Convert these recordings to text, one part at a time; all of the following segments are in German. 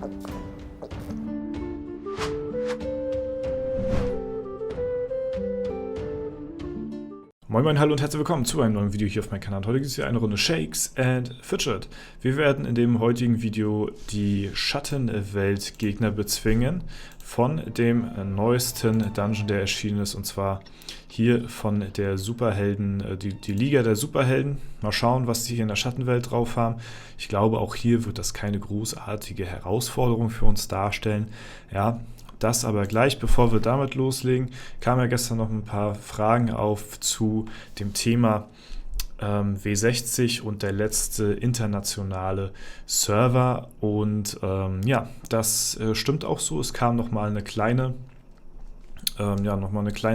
Moin Moin, hallo und herzlich willkommen zu einem neuen Video hier auf meinem Kanal. Heute gibt es hier eine Runde Shakes and Fidget. Wir werden in dem heutigen Video die Schattenwelt-Gegner bezwingen von dem neuesten Dungeon, der erschienen ist, und zwar hier von der Superhelden, die Liga der Superhelden. Mal schauen, was die hier in der Schattenwelt drauf haben. Ich glaube, auch hier wird das keine großartige Herausforderung für uns darstellen. Ja, das aber gleich. Bevor wir damit loslegen, kamen ja gestern noch ein paar Fragen auf zu dem Thema W60 und der letzte internationale Server. Und ja, das stimmt auch so. Es kam nochmal eine kleine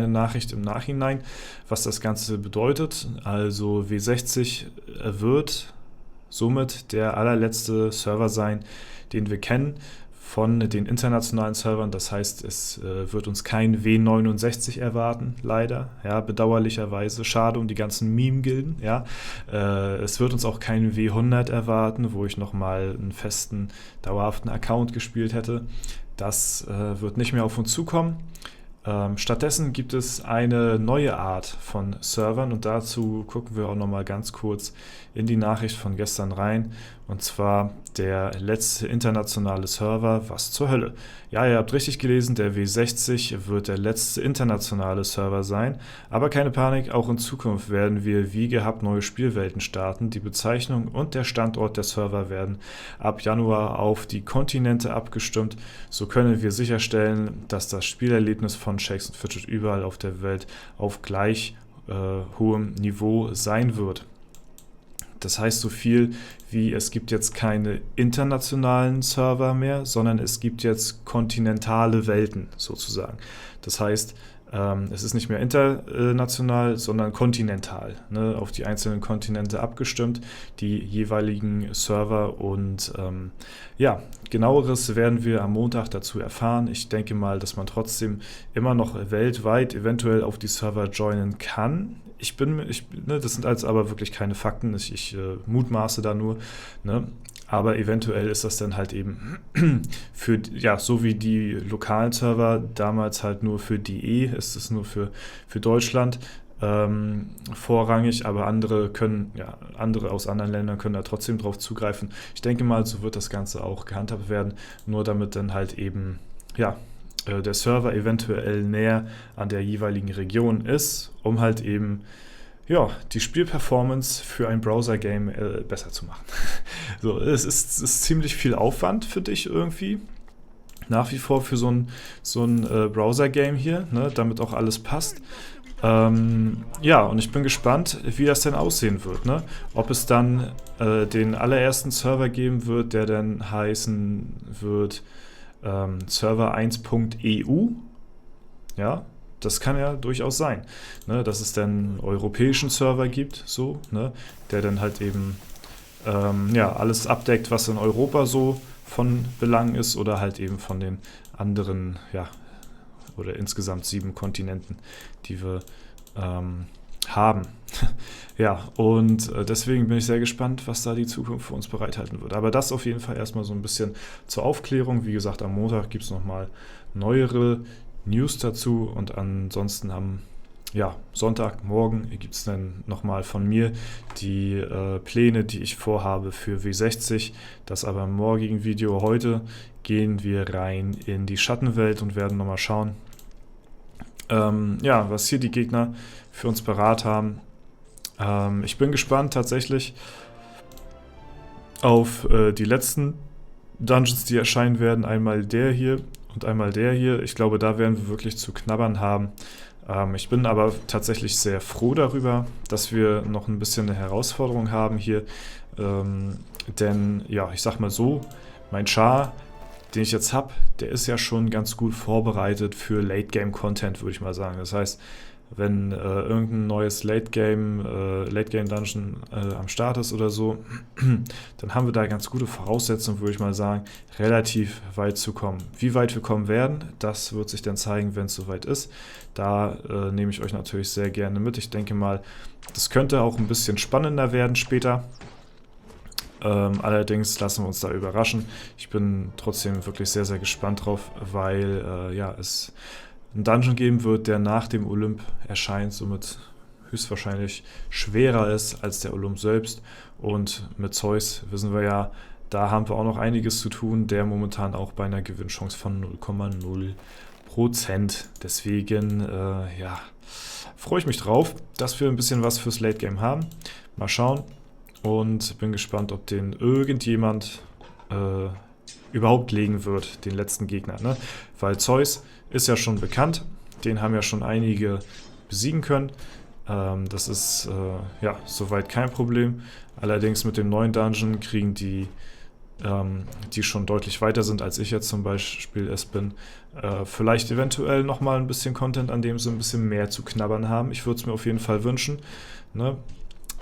Nachricht im Nachhinein, was das Ganze bedeutet. Also W60 wird somit der allerletzte Server sein, den wir kennen von den internationalen Servern. Das heißt, es wird uns kein W69 erwarten, leider, ja, bedauerlicherweise. Schade um die ganzen Meme-Gilden, ja. Es wird uns auch kein W100 erwarten, wo ich nochmal einen festen, dauerhaften Account gespielt hätte. Das wird nicht mehr auf uns zukommen. Stattdessen gibt es eine neue Art von Servern und dazu gucken wir auch nochmal ganz kurz in die Nachricht von gestern rein, und zwar der letzte internationale Server. Was zur Hölle? Ja, ihr habt richtig gelesen, der W60 wird der letzte internationale Server sein, aber keine Panik, auch in Zukunft werden wir wie gehabt neue Spielwelten starten. Die Bezeichnung und der Standort der Server werden ab Januar auf die Kontinente abgestimmt. So können wir sicherstellen, dass das Spielerlebnis von Shakes and Fidget überall auf der Welt auf gleich hohem Niveau sein wird. Das heißt so viel wie, es gibt jetzt keine internationalen Server mehr, sondern es gibt jetzt kontinentale Welten sozusagen. Das heißt, es ist nicht mehr international, sondern kontinental, ne, auf die einzelnen Kontinente abgestimmt, die jeweiligen Server. Und ja, genaueres werden wir am Montag dazu erfahren. Ich denke mal, dass man trotzdem immer noch weltweit eventuell auf die Server joinen kann. Das sind also aber wirklich keine Fakten, ich mutmaße da nur, ne? Aber eventuell ist das dann halt eben für, ja, so wie die lokalen Server damals halt nur für DE, ist es nur für Deutschland vorrangig, aber andere aus anderen Ländern können da trotzdem drauf zugreifen. Ich denke mal, so wird das Ganze auch gehandhabt werden, nur damit dann halt eben, ja, der Server eventuell näher an der jeweiligen Region ist, um halt eben, ja, die Spielperformance für ein Browser-Game besser zu machen. So, es ist ziemlich viel Aufwand für dich irgendwie, nach wie vor für so ein Browser-Game hier, ne, damit auch alles passt. Ja, und ich bin gespannt, wie das denn aussehen wird, ne? Ob es dann den allerersten Server geben wird, der dann heißen wird Server 1.eu, ja, das kann ja durchaus sein, ne, dass es dann einen europäischen Server gibt, so, ne, der dann halt eben ja, alles abdeckt, was in Europa so von Belang ist, oder halt eben von den anderen, ja, oder insgesamt 7 Kontinenten, die wir haben. Ja, und deswegen bin ich sehr gespannt, was da die Zukunft für uns bereithalten wird. Aber das auf jeden Fall erstmal so ein bisschen zur Aufklärung. Wie gesagt, am Montag gibt es nochmal neuere News dazu, und ansonsten am Sonntagmorgen gibt es dann nochmal von mir die Pläne, die ich vorhabe für W60. Das aber im morgigen Video. Heute gehen wir rein in die Schattenwelt und werden nochmal schauen, ja, was hier die Gegner für uns parat haben. Ich bin gespannt tatsächlich auf die letzten Dungeons, die erscheinen werden. Einmal der hier und einmal der hier. Ich glaube, da werden wir wirklich zu knabbern haben. Ich bin aber tatsächlich sehr froh darüber, dass wir noch ein bisschen eine Herausforderung haben hier. Denn, ja, ich sag mal so, mein Char, den ich jetzt habe, der ist ja schon ganz gut vorbereitet für Late-Game-Content, würde ich mal sagen. Das heißt, wenn irgendein neues Late-Game-Dungeon am Start ist oder so, dann haben wir da ganz gute Voraussetzungen, würde ich mal sagen, relativ weit zu kommen. Wie weit wir kommen werden, das wird sich dann zeigen, wenn es soweit ist. Da nehme ich euch natürlich sehr gerne mit. Ich denke mal, das könnte auch ein bisschen spannender werden später. Allerdings lassen wir uns da überraschen. Ich bin trotzdem wirklich sehr, sehr gespannt drauf, weil es einen Dungeon geben wird, der nach dem Olymp erscheint, somit höchstwahrscheinlich schwerer ist als der Olymp selbst. Und mit Zeus wissen wir ja, da haben wir auch noch einiges zu tun, der momentan auch bei einer Gewinnchance von 0,0%. Deswegen, freue ich mich drauf, dass wir ein bisschen was fürs Late Game haben. Mal schauen. Und bin gespannt, ob den irgendjemand überhaupt legen wird, den letzten Gegner. Ne? Weil Zeus ist ja schon bekannt, den haben ja schon einige besiegen können. Das ist soweit kein Problem. Allerdings mit dem neuen Dungeon kriegen die schon deutlich weiter sind, als ich jetzt zum Beispiel es bin, vielleicht eventuell nochmal ein bisschen Content, an dem sie ein bisschen mehr zu knabbern haben. Ich würde es mir auf jeden Fall wünschen, ne?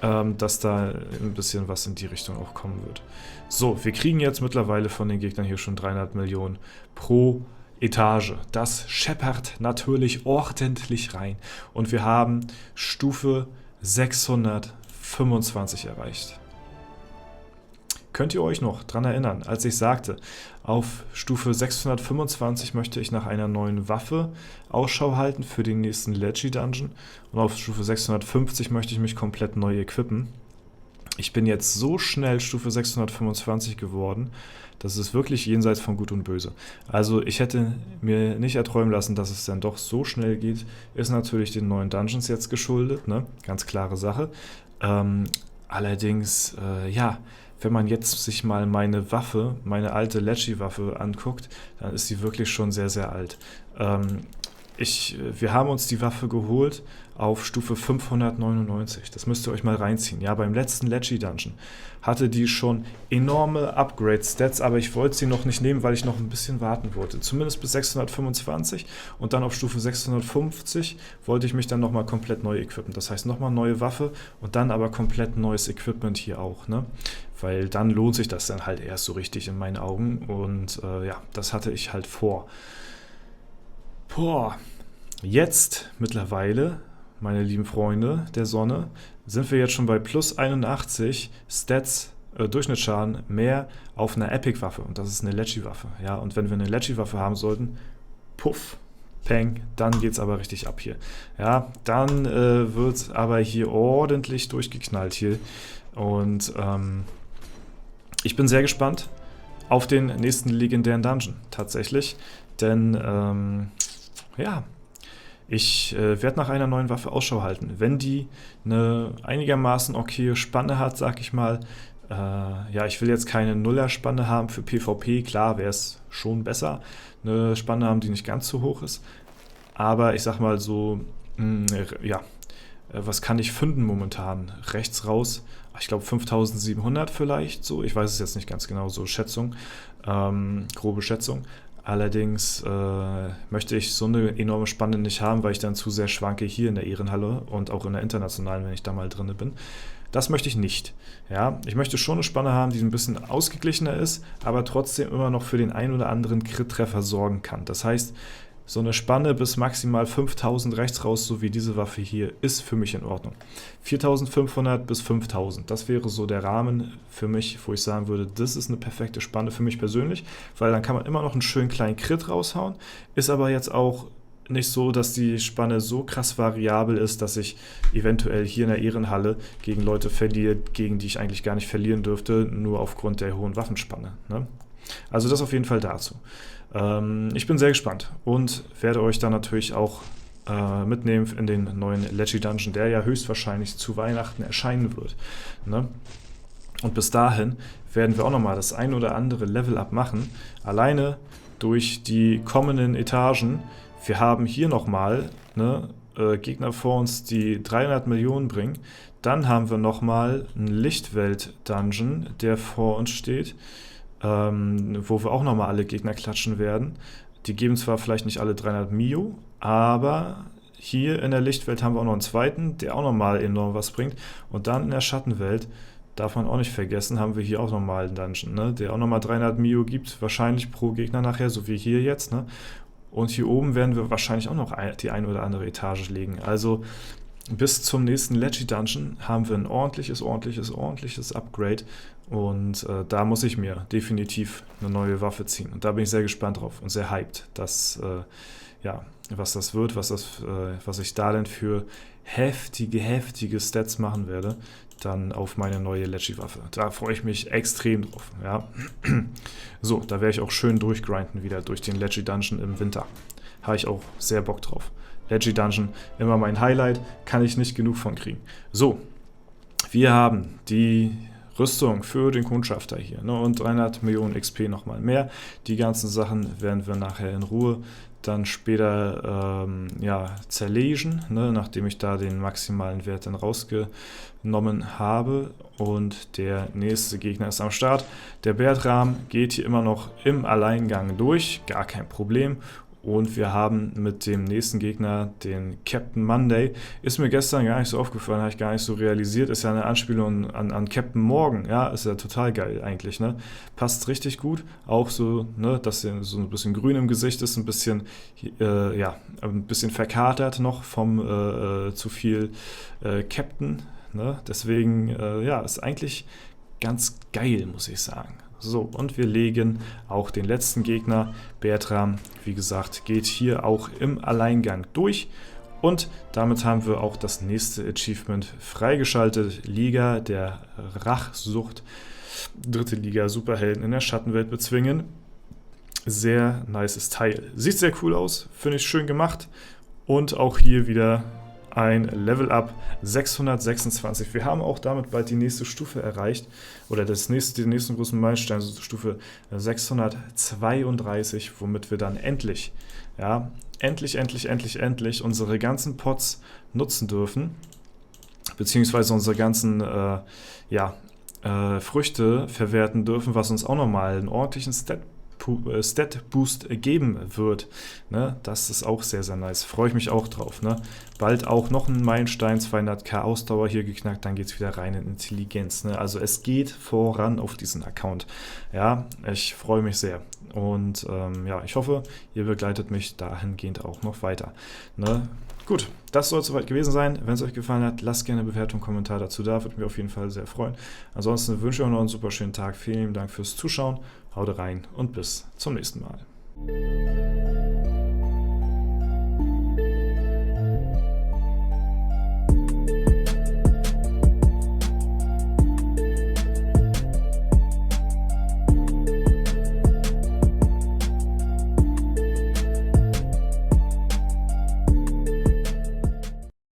Dass da ein bisschen was in die Richtung auch kommen wird. So, wir kriegen jetzt mittlerweile von den Gegnern hier schon 300 Millionen pro Etage. Das scheppert natürlich ordentlich rein. Und wir haben Stufe 625 erreicht. Könnt ihr euch noch dran erinnern, als ich sagte, auf Stufe 625 möchte ich nach einer neuen Waffe Ausschau halten für den nächsten Leggy-Dungeon und auf Stufe 650 möchte ich mich komplett neu equippen. Ich bin jetzt so schnell Stufe 625 geworden, das ist wirklich jenseits von Gut und Böse. Also ich hätte mir nicht erträumen lassen, dass es dann doch so schnell geht. Ist natürlich den neuen Dungeons jetzt geschuldet, ne? Ganz klare Sache. Allerdings, wenn man jetzt sich mal meine alte Leggy-Waffe anguckt, dann ist sie wirklich schon sehr, sehr alt. Wir haben uns die Waffe geholt auf Stufe 599. Das müsst ihr euch mal reinziehen. Ja, beim letzten Leggy-Dungeon hatte die schon enorme Upgrade-Stats, aber ich wollte sie noch nicht nehmen, weil ich noch ein bisschen warten wollte. Zumindest bis 625 und dann auf Stufe 650 wollte ich mich dann nochmal komplett neu equippen. Das heißt nochmal neue Waffe und dann aber komplett neues Equipment hier auch, ne? Weil dann lohnt sich das dann halt erst so richtig in meinen Augen und das hatte ich halt vor. Jetzt mittlerweile, meine lieben Freunde der Sonne, sind wir jetzt schon bei plus 81 Stats, Durchschnittsschaden mehr auf einer Epic-Waffe. Und das ist eine Leggy-Waffe. Ja? Und wenn wir eine Leggy-Waffe haben sollten, puff, peng, dann geht's aber richtig ab hier. Ja, dann wird aber hier ordentlich durchgeknallt hier. Und ich bin sehr gespannt auf den nächsten legendären Dungeon, tatsächlich. Denn, ich werde nach einer neuen Waffe Ausschau halten. Wenn die eine einigermaßen okaye Spanne hat, sag ich mal, ich will jetzt keine Nuller-Spanne haben für PvP, klar wäre es schon besser, eine Spanne haben, die nicht ganz so hoch ist. Aber ich sag mal so, was kann ich finden momentan? Rechts raus, ich glaube 5700 vielleicht, so, ich weiß es jetzt nicht ganz genau, so Schätzung, grobe Schätzung. Allerdings möchte ich so eine enorme Spanne nicht haben, weil ich dann zu sehr schwanke hier in der Ehrenhalle und auch in der internationalen, wenn ich da mal drin bin. Das möchte ich nicht. Ja, ich möchte schon eine Spanne haben, die ein bisschen ausgeglichener ist, aber trotzdem immer noch für den einen oder anderen Crit-Treffer sorgen kann. Das heißt, so eine Spanne bis maximal 5000 rechts raus, so wie diese Waffe hier, ist für mich in Ordnung. 4500 bis 5000, das wäre so der Rahmen für mich, wo ich sagen würde, das ist eine perfekte Spanne für mich persönlich, weil dann kann man immer noch einen schönen kleinen Crit raushauen, ist aber jetzt auch nicht so, dass die Spanne so krass variabel ist, dass ich eventuell hier in der Ehrenhalle gegen Leute verliere, gegen die ich eigentlich gar nicht verlieren dürfte, nur aufgrund der hohen Waffenspanne. Ne? Also das auf jeden Fall dazu. Ich bin sehr gespannt und werde euch dann natürlich auch mitnehmen in den neuen Leggy Dungeon, der ja höchstwahrscheinlich zu Weihnachten erscheinen wird. Ne? Und bis dahin werden wir auch nochmal das ein oder andere Level-Up machen, alleine durch die kommenden Etagen. Wir haben hier nochmal Gegner vor uns, die 300 Millionen bringen. Dann haben wir nochmal einen Lichtwelt-Dungeon, der vor uns steht, wo wir auch nochmal alle Gegner klatschen werden. Die geben zwar vielleicht nicht alle 300 Mio, aber hier in der Lichtwelt haben wir auch noch einen zweiten, der auch nochmal enorm was bringt. Und dann in der Schattenwelt, darf man auch nicht vergessen, haben wir hier auch nochmal einen Dungeon, ne, der auch nochmal 300 Mio gibt, wahrscheinlich pro Gegner nachher, so wie hier jetzt. Ne? Und hier oben werden wir wahrscheinlich auch noch die ein oder andere Etage legen. Also bis zum nächsten Leggy Dungeon haben wir ein ordentliches Upgrade. Und da muss ich mir definitiv eine neue Waffe ziehen. Und da bin ich sehr gespannt drauf und sehr hyped, dass, was das wird, was ich da denn für heftige Stats machen werde, dann auf meine neue Leggy-Waffe. Da freue ich mich extrem drauf. Ja. So, da werde ich auch schön durchgrinden wieder durch den Leggy Dungeon im Winter. Habe ich auch sehr Bock drauf. Leggy Dungeon, immer mein Highlight, kann ich nicht genug von kriegen. So, wir haben die Rüstung für den Kundschafter hier, ne, und 300 Millionen XP nochmal mehr. Die ganzen Sachen werden wir nachher in Ruhe dann später zerlegen, ne, nachdem ich da den maximalen Wert dann rausgenommen habe. Und der nächste Gegner ist am Start. Der Bertram geht hier immer noch im Alleingang durch, gar kein Problem. Und wir haben mit dem nächsten Gegner, den Captain Monday, ist mir gestern gar nicht so aufgefallen, habe ich gar nicht so realisiert, ist ja eine Anspielung an Captain Morgan, ja, ist ja total geil eigentlich, ne, passt richtig gut, auch so, ne, dass er so ein bisschen grün im Gesicht ist, ein bisschen, ein bisschen verkatert noch vom zu viel Captain, ne, deswegen, ist eigentlich ganz geil, muss ich sagen. So, und wir legen auch den letzten Gegner, Bertram, wie gesagt, geht hier auch im Alleingang durch. Und damit haben wir auch das nächste Achievement freigeschaltet. Liga der Rachsucht. 3. Liga Superhelden in der Schattenwelt bezwingen. Sehr nices Teil. Sieht sehr cool aus, finde ich schön gemacht. Und auch hier wieder ein Level-Up 626. Wir haben auch damit bald die nächste Stufe erreicht, oder den nächsten großen Meilenstein, Stufe 632, womit wir dann endlich unsere ganzen Pots nutzen dürfen, beziehungsweise unsere ganzen Früchte verwerten dürfen, was uns auch nochmal einen ordentlichen Stat-Boost geben wird. Ne? Das ist auch sehr, sehr nice. Freue ich mich auch drauf. Ne? Bald auch noch ein Meilenstein, 200k Ausdauer hier geknackt, dann geht es wieder rein in Intelligenz. Ne? Also es geht voran auf diesen Account. Ja, ich freue mich sehr. Und ich hoffe, ihr begleitet mich dahingehend auch noch weiter. Ne? Gut, das soll es soweit gewesen sein. Wenn es euch gefallen hat, lasst gerne eine Bewertung, Kommentar dazu da. Würde mich auf jeden Fall sehr freuen. Ansonsten wünsche ich euch noch einen super schönen Tag. Vielen Dank fürs Zuschauen. Haut rein und bis zum nächsten Mal.